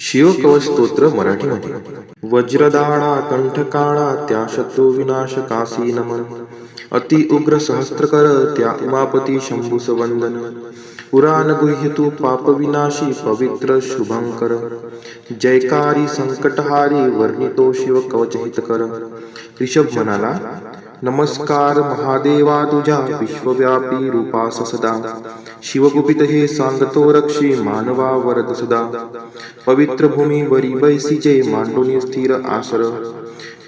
शिवकवच स्तोत्र मराठीमध्ये. वज्रदाळा कंठकाळा त्या शत्रू विनाश कासी नमन. अति उग्र सहस्त्रकर त्या उमापती शंभुस वंदन. पुराण गुह्य तू पाप विनाशी पवित्र शुभंकर. जयकारी संकटहारी वर्णितो शिव कवच हितकर. ऋषभ म्हणाला, नमस्कार महादेवा तुझ्या विश्वव्यापी रूपास सदा. शिवगुपित हे सांगतो रक्षी मानवा वरद सदा. पवित्र भूमी वरी बैसीचे मांडोनी स्थिर आसर.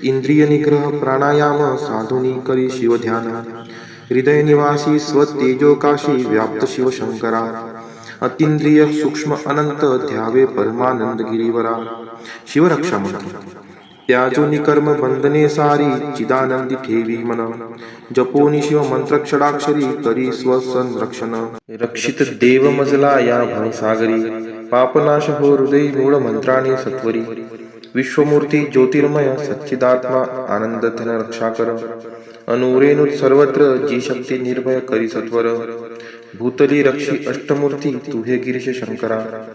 इंद्रिय निग्रह प्राणायाम साधुनी करी शिव ध्यान. हृदय निवासी स्वतेजोकाशी व्याप्त शिव शंकरा. अतिंद्रिय सूक्ष्म अनंत ध्यावे परमानंद गिरीवरा. शिवरक्षा मंत्र. त्याजोनी कर्म बंधने सारी चिदानंदी ठेवी मन. जपोनी शिव मंत्रक्षडाक्षरी करी स्वसंरक्षण. रक्षित देव मजला या भवसागरी. पापनाश हो हृदय मूळ मंत्राने सत्वरी. विश्वमूर्ती ज्योतिर्मय सच्चिदात्मा आनंद धन रक्षा कर. अनुरेणुत सर्वत्र जी शक्ती निर्भय करी सत्वर. भूतली रक्षी अष्टमूर्ती तू हे गिरीश शंकरा.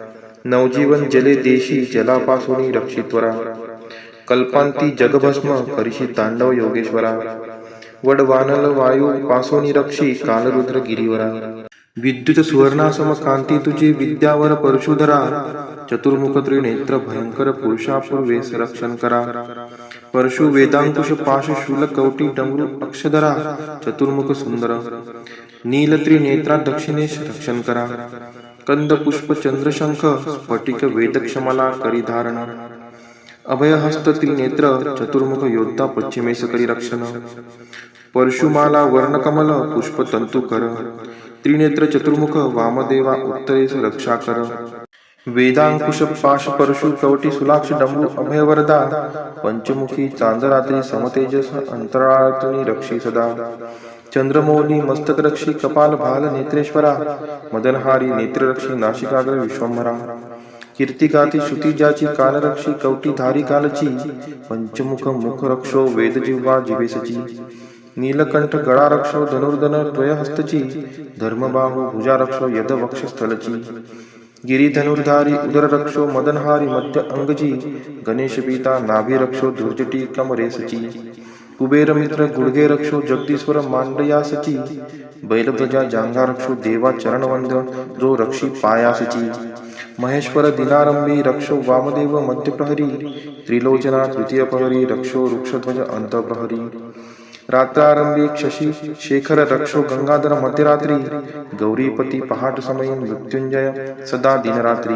नवजीवन जले देशी जलापासून रक्षित्वरा. कल्पांती जगभस्म करिशी तांडव योगेश्वरा. वडवानल वायू पासोनी रक्षी कालरुद्र गिरीवरा. विद्युत सुवर्णासम कांती तुझी विद्यावर परशुधरा. चतुर्मुख त्रिनेत्र भयंकर पुरुषापूर्वे संरक्षण करा. परशु वेदांकुश पाश शूल कवटी डमरू अक्षधरा. चतुर्मुख सुंदर नील त्रिनेत्रा दक्षिणेश रक्षण करा. कंद पुष्प चंद्रशंख स्फटिक वेदक्षमला करी धारण. अभयहस्त त्रिनेत्र चतुर्मुख योद्धा पश्चिमेश करी रक्षण. परशुमाला वर्णकमल पुष्प तंतु कर. त्रिनेत्र चतुर्मुख वामदेवा उत्तरेस रक्षा कर. वेदांकुश पाश परशु कवटी सुलाक्ष डमरू अभयवरदा. पंचमुखी चांदरात्री समतेजस अंतराळातून रक्षी सदा. चंद्रमौली मस्तक रक्षी कपाल भाल नेत्रेश्वरा. मदनहारी नेत्ररक्षी नाशिकाग्र विश्वंभरा. कीर्तिगाती श्रुती ज्याची कालरक्षी कवटी धारी कालची. पंचमुख मुख रक्षो वेदजिह्वा जिवेसची. नीलकंठ गळा रक्षो धनुर्धन त्वयहस्तची. धर्मबाहू भुजा रक्षो यद वक्षस्थलची. गिरिधनुर्धारी उदर रक्षो मदनहारी मध्य अंगजी. गणेश पीता नाभी रक्षो दुर्जटी कमरेसची. कुबेर मित्र गुडघे रक्षो जगदीश्वर मांडयासची. बैलध्वजा जांघा रक्षो देवा चरणवंद जो रक्षी पायासची. महेश्वर दिनारंभी रक्षो वामदेव मध्यप्रहरी. त्रिलोचना तृतीय प्रहरी रक्षो वृक्षध्वज अंतप्रहरी. रात्रारंभी शशी शेखर रक्षो गंगाधर मध्यरात्री. गौरीपती पहाट समय मृत्युंजय सदा दिनरात्री.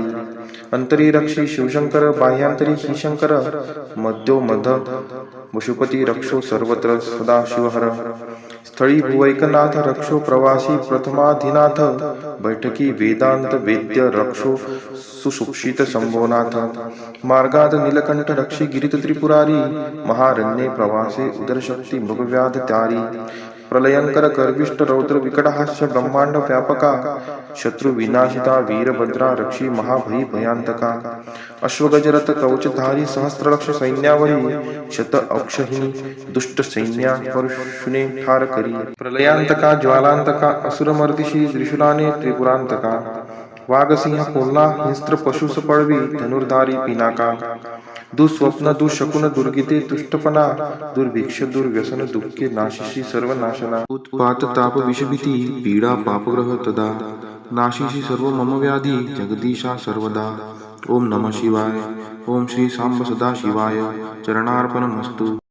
अंतरी रक्षी शिवशंकर बाह्यांतरी ही शंकर. मध्यो मध वशुपती रक्षो सर्वत्र सदा शिवहर. स्थळी भुवैकनाथ रक्षो प्रवासी प्रथमाधिनाथ. बैठकी वेदांत वेद्य रक्षो सुसुक्षित शंभोनाथ. मार्गात नीलकंठ रक्षी गिरित त्रिपुरारी. महारण्ये प्रवासे उदरशक्ती मृगव्याध त्यारी. प्रलयंकर गर्विष्ठ रौद्र विकटहास्य ब्रह्मांड व्यापका. शत्रु विनाशिता वीरभद्रा रक्षी महाभयी भयांतका. अश्वगजरथ कवचधारी सहस्त्रलक्ष सैन्यावरी. शत अक्षहिनी दुष्ट सैन्या परशुने ठार करी. प्रलयांतका ज्वालांतका असुरमर्दिशी त्रिशूलाने त्रिपुरांतका. वाघसिंह कोल्हा हिंस्त्र पशुस पळवी धनुर्धारी पिनाका. दुःस्वप्न दुःशकुन दुर्गिते तुष्टपणा. दुर्भिक्ष दुर्व्यसन दुःखे नाशिशी सर्व नाशना. उत्पात ताप विषभीती पीडा पापग्रह तदा. नाशिशी सर्व मम व्याधी जगदीशा सर्वदा. ओम नमः शिवाय. ओम श्री सांब सदा शिवाय चरणार्पणमस्तु.